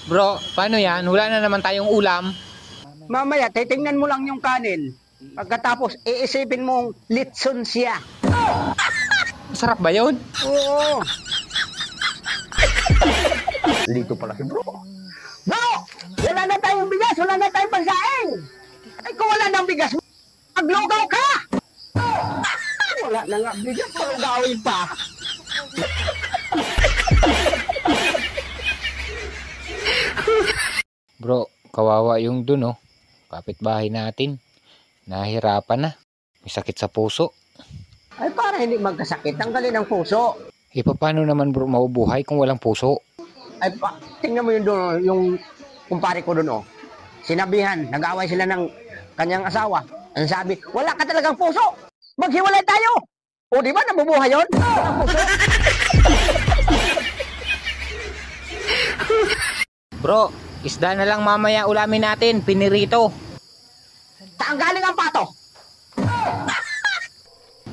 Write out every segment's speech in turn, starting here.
Bro, paano yan? Wala na naman tayong ulam. Mamaya, titingnan mo lang yung kanin. Pagkatapos, iisipin mong litson siya. Sarap ba yun? Oo. Dito pala si bro. Bro! Wala na tayong bigas, wala na tayong pagsaing. Ay, kung wala ng bigas, maglugaw ka! Wala na nga bigas, malugawin pa. Bro, kawawa yung dun, oh. Kapitbahay natin. Nahihirapan na. May sakit sa puso. Ay, para hindi magkasakit, tanggalin ang puso. E, paano naman bro maubuhay kung walang puso? Ay, tingnan mo yun doon, yung kumpare ko doon, oh. Sinabihan, nag-away sila ng kanyang asawa. Ang sabi, wala ka talagang puso. Maghiwalay tayo. O, di ba, nabubuhay yun? Walang puso. Bro, isda na lang mamaya ulamin natin, pinirito. Saan galing ang pato?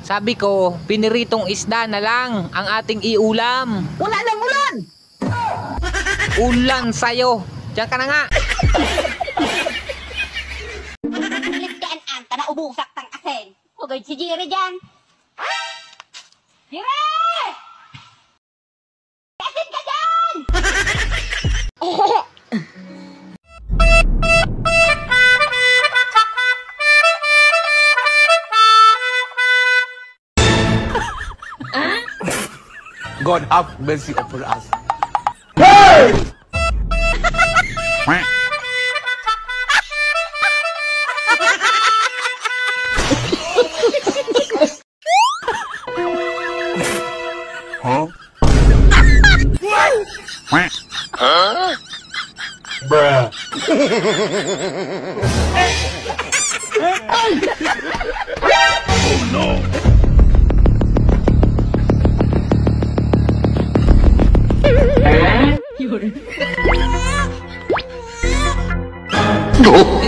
Sabi ko, piniritong isda na lang ang ating iulam. Wala lang ulan! Ulan sa'yo. Diyan ka na nga. Ligtaan ang tanaubusak tang asin. Hugay si Jire dyan. Jire! Asin ka dyan! God have mercy upon us. Huh? Huh? Bruh. Oh no. No.